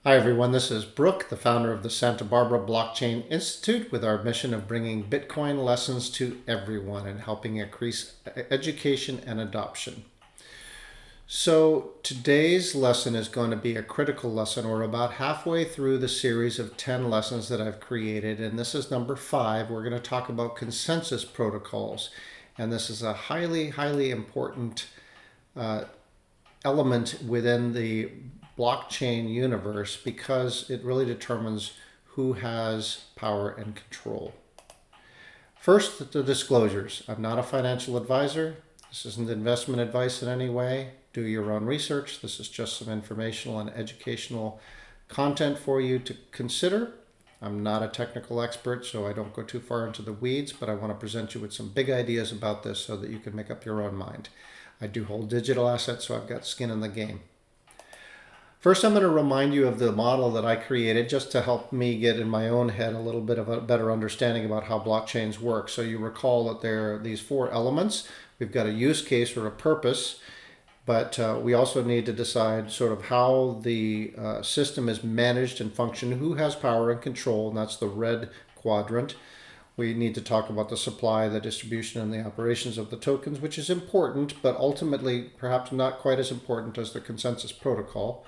Hi, everyone. This is Brooke, the founder of the Santa Barbara Blockchain Institute, with our mission of bringing Bitcoin lessons to everyone and helping increase education and adoption. So, today's lesson is going to be a critical lesson. We're about halfway through the series of 10 lessons that I've created, and this is number 5. We're going to talk about consensus protocols, and this is a highly, highly important element within the blockchain universe because it really determines who has power and control. First, the disclosures. I'm not a financial advisor. This isn't investment advice in any way. Do your own research. This is just some informational and educational content for you to consider. I'm not a technical expert, so I don't go too far into the weeds, but I want to present you with some big ideas about this so that you can make up your own mind. I do hold digital assets, so I've got skin in the game. First, I'm going to remind you of the model that I created just to help me get in my own head a little bit of a better understanding about how blockchains work. So you recall that there are these 4 elements. We've got a use case or a purpose, but we also need to decide sort of how the system is managed and function, who has power and control, and that's the red quadrant. We need to talk about the supply, the distribution, and the operations of the tokens, which is important, but ultimately perhaps not quite as important as the consensus protocol.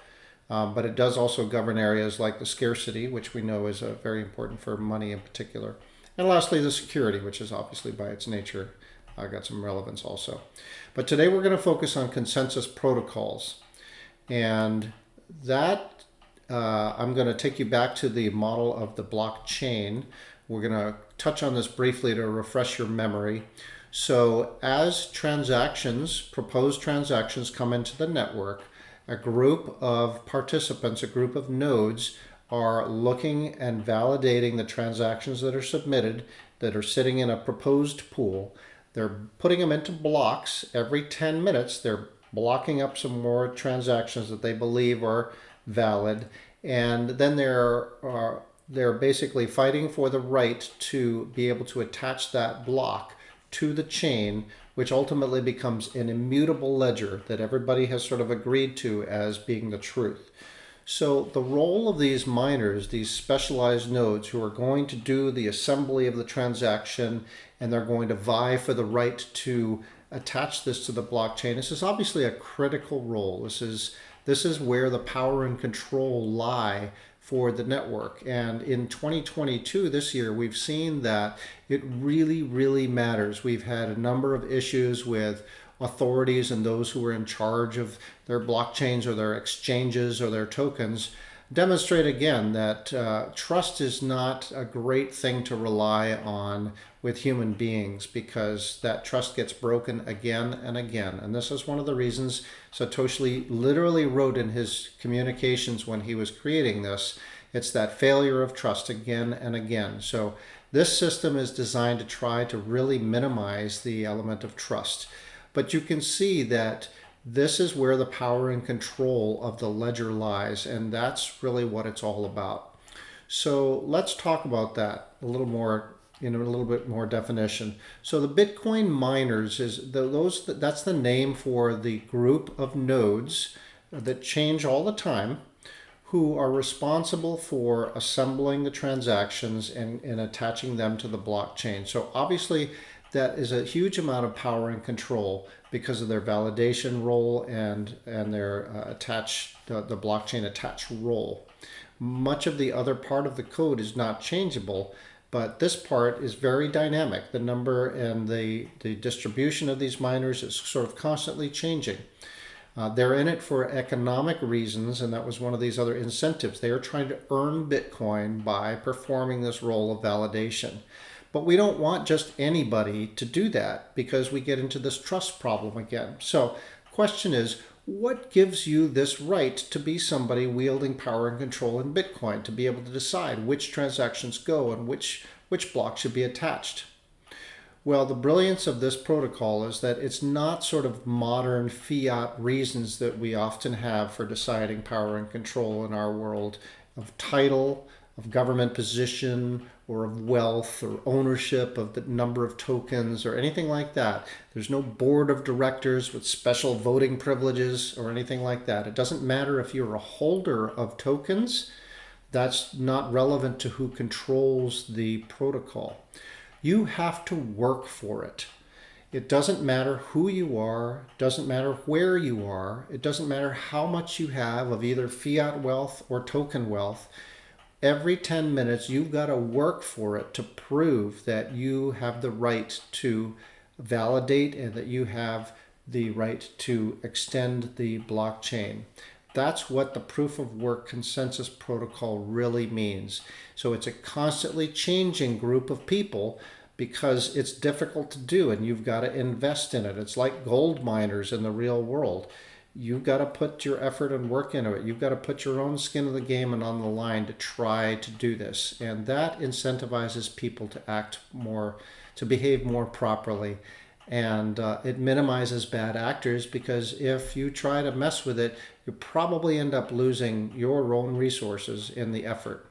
But it does also govern areas like the scarcity, which we know is very important for money in particular. And lastly, the security, which is obviously by its nature got some relevance also. But today we're going to focus on consensus protocols. And that, I'm going to take you back to the model of the blockchain. We're going to touch on this briefly to refresh your memory. So as transactions, proposed transactions come into the network, a group of participants, a group of nodes, are looking and validating the transactions that are submitted, that are sitting in a proposed pool. They're putting them into blocks. Every 10 minutes, they're blocking up some more transactions that they believe are valid. And then they're basically fighting for the right to be able to attach that block to the chain, which ultimately becomes an immutable ledger that everybody has sort of agreed to as being the truth. So the role of these miners, these specialized nodes who are going to do the assembly of the transaction and they're going to vie for the right to attach this to the blockchain, this is obviously a critical role. This is where the power and control lie for the network. And in 2022, this year, we've seen that it really, really matters. We've had a number of issues with authorities and those who are in charge of their blockchains or their exchanges or their tokens demonstrate again that trust is not a great thing to rely on with human beings because that trust gets broken again and again. And this is one of the reasons Satoshi literally wrote in his communications when he was creating this. It's that failure of trust again and again. So this system is designed to try to really minimize the element of trust. But you can see that this is where the power and control of the ledger lies, and that's really what it's all about. So let's talk about that a little more in a little bit more definition. So the Bitcoin miners that's the name for the group of nodes that change all the time, who are responsible for assembling the transactions and attaching them to the blockchain. So obviously that is a huge amount of power and control because of their validation role and their the blockchain attached role. Much of the other part of the code is not changeable, but this part is very dynamic. The number and the distribution of these miners is sort of constantly changing. They're in it for economic reasons, and that was one of these other incentives. They are trying to earn Bitcoin by performing this role of validation. But we don't want just anybody to do that because we get into this trust problem again. So the question is, what gives you this right to be somebody wielding power and control in Bitcoin, to be able to decide which transactions go and which block should be attached? Well, the brilliance of this protocol is that it's not sort of modern fiat reasons that we often have for deciding power and control in our world of title, government position or of wealth or ownership of the number of tokens or anything like that. There's no board of directors with special voting privileges or anything like that. It doesn't matter if you're a holder of tokens. That's not relevant to who controls the protocol. You have to work for it. It doesn't matter who you are, doesn't matter where you are, it doesn't matter how much you have of either fiat wealth or token wealth. Every 10 minutes, you've got to work for it to prove that you have the right to validate and that you have the right to extend the blockchain. That's what the proof of work consensus protocol really means. So it's a constantly changing group of people because it's difficult to do and you've got to invest in it. It's like gold miners in the real world. You've got to put your effort and work into it. You've got to put your own skin in the game and on the line to try to do this. And that incentivizes people to act more, to behave more properly. And it minimizes bad actors because if you try to mess with it, you probably end up losing your own resources in the effort.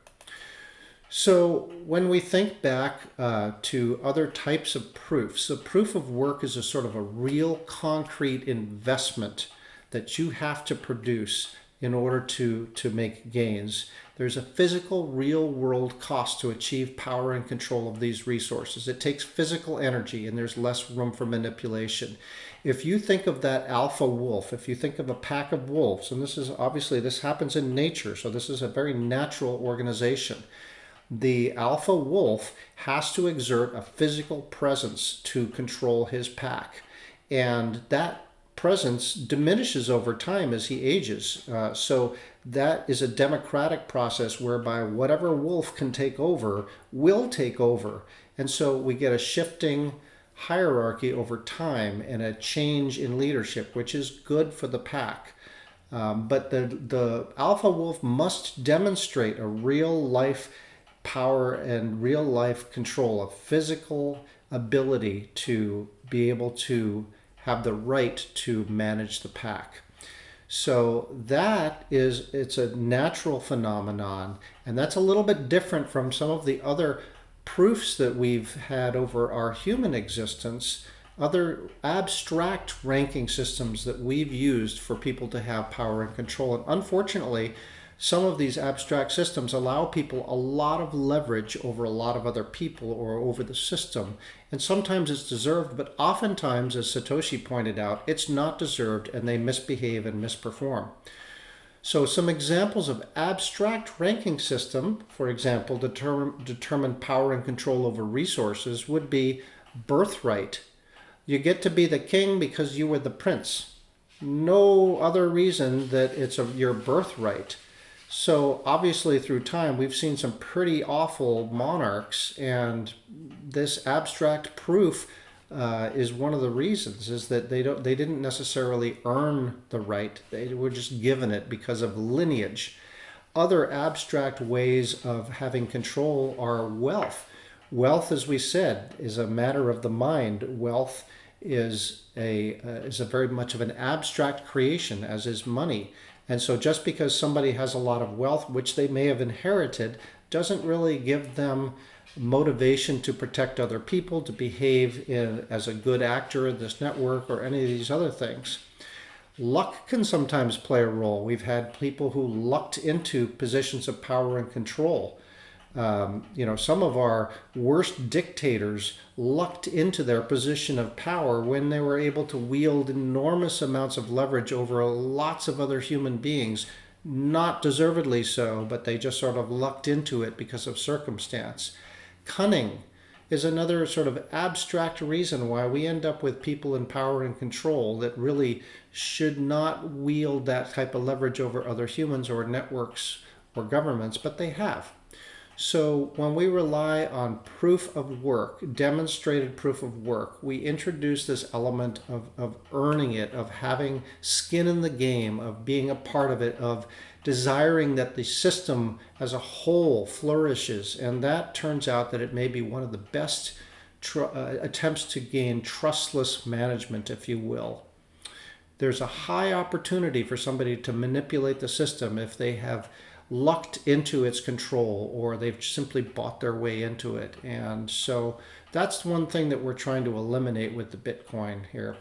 So when we think back to other types of proofs, the proof of work is a sort of a real concrete investment that you have to produce in order to make gains. There's a physical, real-world cost to achieve power and control of these resources. It takes physical energy, and there's less room for manipulation. If you think of that alpha wolf, if you think of a pack of wolves, and this happens in nature, so this is a very natural organization. The alpha wolf has to exert a physical presence to control his pack, and that presence diminishes over time as he ages. So that is a democratic process whereby whatever wolf can take over will take over. And so we get a shifting hierarchy over time and a change in leadership, which is good for the pack. But the alpha wolf must demonstrate a real life power and real life control, a physical ability to be able to have the right to manage the pack. So it's a natural phenomenon, and that's a little bit different from some of the other proofs that we've had over our human existence, other abstract ranking systems that we've used for people to have power and control. And unfortunately, some of these abstract systems allow people a lot of leverage over a lot of other people or over the system. And sometimes it's deserved, but oftentimes, as Satoshi pointed out, it's not deserved and they misbehave and misperform. So some examples of abstract ranking system, for example, determine power and control over resources would be birthright. You get to be the king because you were the prince. No other reason that it's your birthright. So obviously through time, we've seen some pretty awful monarchs, and this abstract proof is one of the reasons, is that they didn't necessarily earn the right. They were just given it because of lineage. Other abstract ways of having control are wealth. Wealth, as we said, is a matter of the mind. Wealth is a very much of an abstract creation, as is money. And so just because somebody has a lot of wealth, which they may have inherited, doesn't really give them motivation to protect other people, to behave as a good actor in this network or any of these other things. Luck can sometimes play a role. We've had people who lucked into positions of power and control. Some of our worst dictators lucked into their position of power when they were able to wield enormous amounts of leverage over lots of other human beings, not deservedly so, but they just sort of lucked into it because of circumstance. Cunning is another sort of abstract reason why we end up with people in power and control that really should not wield that type of leverage over other humans or networks or governments, but they have. So when we rely on proof of work, demonstrated proof of work, we introduce this element of earning it, of having skin in the game, of being a part of it, of desiring that the system as a whole flourishes. And that turns out that it may be one of the best attempts to gain trustless management, if you will. There's a high opportunity for somebody to manipulate the system if they have lucked into its control, or they've simply bought their way into it. And so that's one thing that we're trying to eliminate with the Bitcoin here.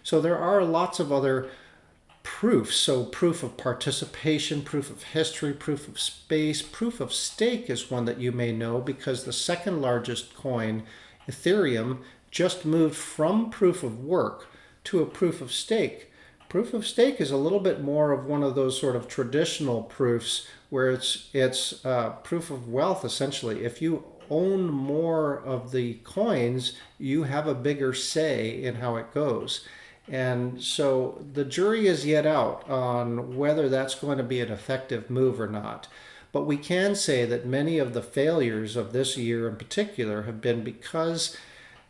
So there are lots of other proofs. So proof of participation, proof of history, proof of space, proof of stake is one that you may know, because the second largest coin, Ethereum, just moved from proof of work to a proof of stake. Proof of stake is a little bit more of one of those sort of traditional proofs where it's proof of wealth, essentially. If you own more of the coins, you have a bigger say in how it goes. And so the jury is yet out on whether that's going to be an effective move or not. But we can say that many of the failures of this year in particular have been because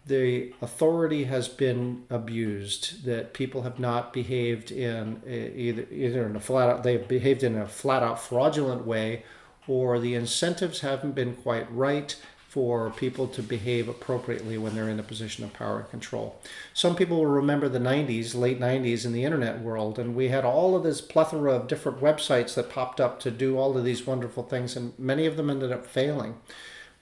the authority has been abused, that people have not behaved in either in a flat out, they've behaved in a flat out fraudulent way, or the incentives haven't been quite right for people to behave appropriately when they're in a position of power and control. Some people will remember the 90s, late 90s in the internet world, and we had all of this plethora of different websites that popped up to do all of these wonderful things, and many of them ended up failing.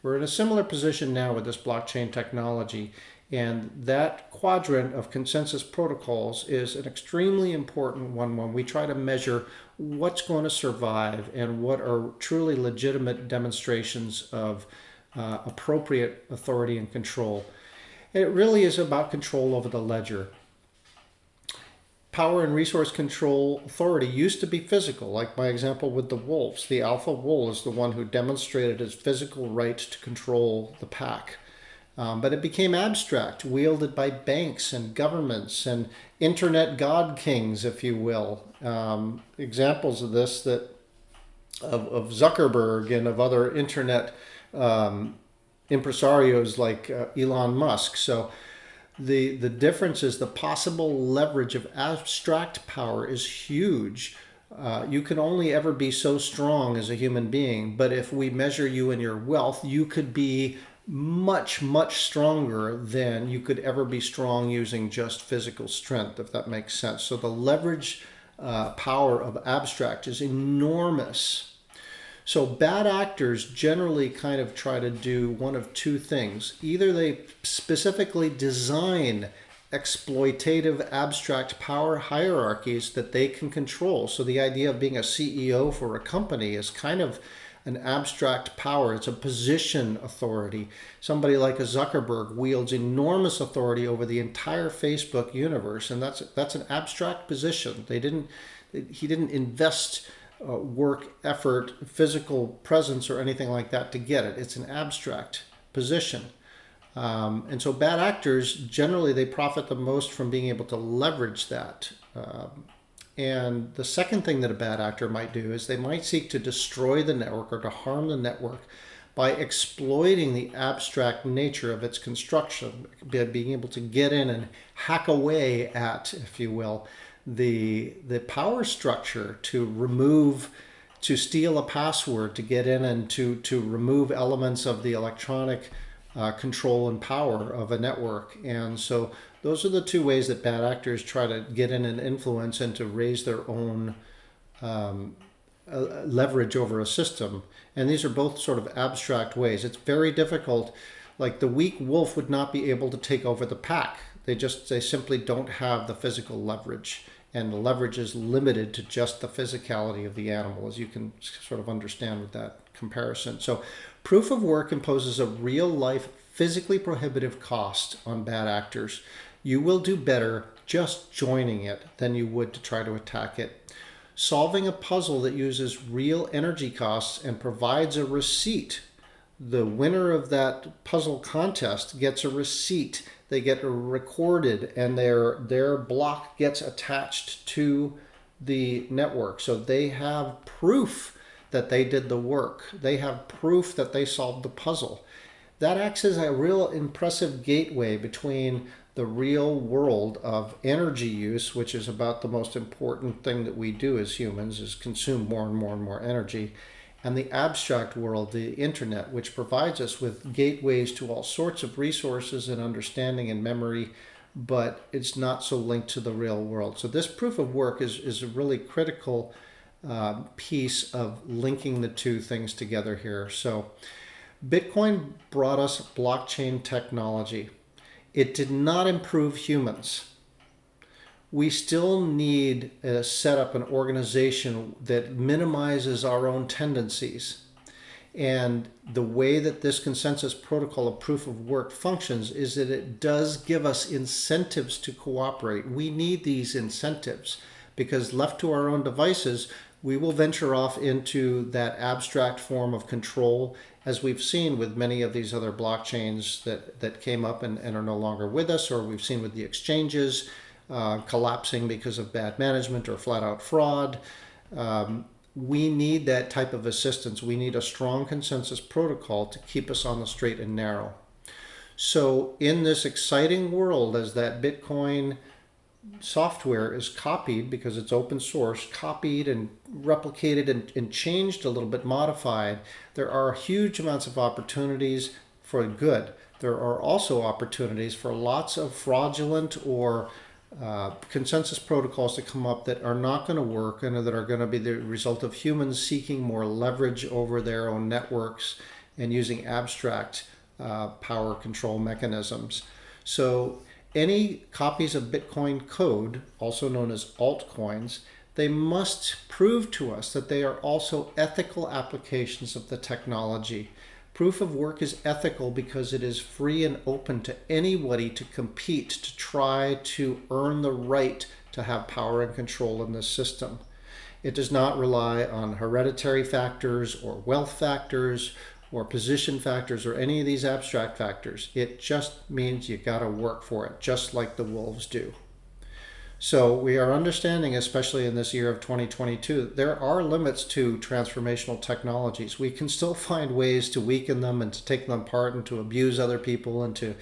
We're in a similar position now with this blockchain technology, and that quadrant of consensus protocols is an extremely important one when we try to measure what's going to survive and what are truly legitimate demonstrations of appropriate authority and control. It really is about control over the ledger. Power and resource control authority used to be physical, like my example with the wolves. The alpha wolf is the one who demonstrated his physical right to control the pack. But it became abstract, wielded by banks and governments and internet god kings, if you will. Examples of this of Zuckerberg and of other internet impresarios like Elon Musk. So the difference is the possible leverage of abstract power is huge. You can only ever be so strong as a human being, but if we measure you in your wealth, you could be much, much stronger than you could ever be strong using just physical strength, if that makes sense. So the leverage power of abstract is enormous. So bad actors generally kind of try to do one of two things. Either they specifically design exploitative abstract power hierarchies that they can control. So the idea of being a CEO for a company is kind of an abstract power. It's a position authority. Somebody like a Zuckerberg wields enormous authority over the entire Facebook universe, and that's an abstract position. He didn't invest work, effort, physical presence, or anything like that to get it. It's an abstract position. And so bad actors, generally, they profit the most from being able to leverage that. And the second thing that a bad actor might do is they might seek to destroy the network or to harm the network by exploiting the abstract nature of its construction, by being able to get in and hack away at, if you will, the power structure to steal a password, to get in and to remove elements of the electronic control and power of a network. And so those are the two ways that bad actors try to get in and influence and to raise their own leverage over a system. And these are both sort of abstract ways. It's very difficult. Like the weak wolf would not be able to take over the pack. They simply don't have the physical leverage. And the leverage is limited to just the physicality of the animal, as you can sort of understand with that comparison. So proof of work imposes a real-life, physically prohibitive cost on bad actors. You will do better just joining it than you would to try to attack it. Solving a puzzle that uses real energy costs and provides a receipt. The winner of that puzzle contest gets a receipt. They get recorded, and their block gets attached to the network. So they have proof that they did the work. They have proof that they solved the puzzle. That acts as a real impressive gateway between the real world of energy use, which is about the most important thing that we do as humans, is consume more and more and more energy, and the abstract world, the internet, which provides us with gateways to all sorts of resources and understanding and memory, but it's not so linked to the real world. So this proof of work is a really critical piece of linking the two things together here. So Bitcoin brought us blockchain technology. It did not improve humans. We still need to set up an organization that minimizes our own tendencies. And the way that this consensus protocol of proof of work functions is that it does give us incentives to cooperate. We need these incentives because left to our own devices, we will venture off into that abstract form of control, as we've seen with many of these other blockchains that came up and are no longer with us, or we've seen with the exchanges collapsing because of bad management or flat out fraud. We need that type of assistance. We need a strong consensus protocol to keep us on the straight and narrow. So in this exciting world, as that Bitcoin software is copied, because it's open source, copied and replicated and changed a little bit, modified, there are huge amounts of opportunities for good. There are also opportunities for lots of fraudulent or consensus protocols to come up that are not going to work and that are going to be the result of humans seeking more leverage over their own networks and using abstract power control mechanisms. So any copies of Bitcoin code, also known as altcoins, they must prove to us that they are also ethical applications of the technology. Proof of work is ethical because it is free and open to anybody to compete, to try to earn the right to have power and control in this system. It does not rely on hereditary factors or wealth factors or position factors or any of these abstract factors. It just means you got to work for it, just like the wolves do. So we are understanding, especially in this year of 2022, there are limits to transformational technologies. We can still find ways to weaken them and to take them apart and to abuse other people and to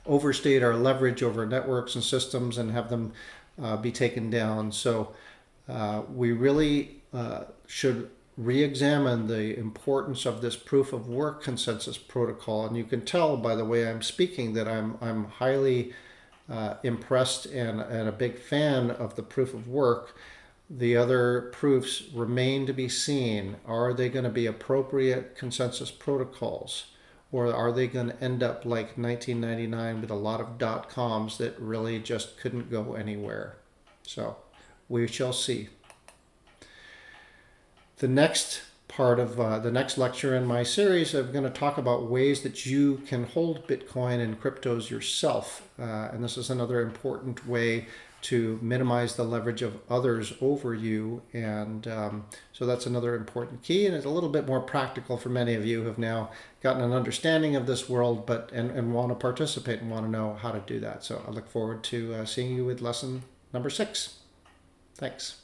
overstate our leverage over networks and systems and have them be taken down. So we really should re-examine the importance of this proof of work consensus protocol. And you can tell by the way I'm speaking that I'm highly impressed and a big fan of the proof of work. The other proofs remain to be seen. Are they going to be appropriate consensus protocols? Or are they going to end up like 1999 with a lot of dot-coms that really just couldn't go anywhere? So we shall see. The next part of the next lecture in my series, I'm going to talk about ways that you can hold Bitcoin and cryptos yourself. And this is another important way to minimize the leverage of others over you. And so that's another important key. And it's a little bit more practical for many of you who have now gotten an understanding of this world and want to participate and want to know how to do that. So I look forward to seeing you with lesson number 6. Thanks.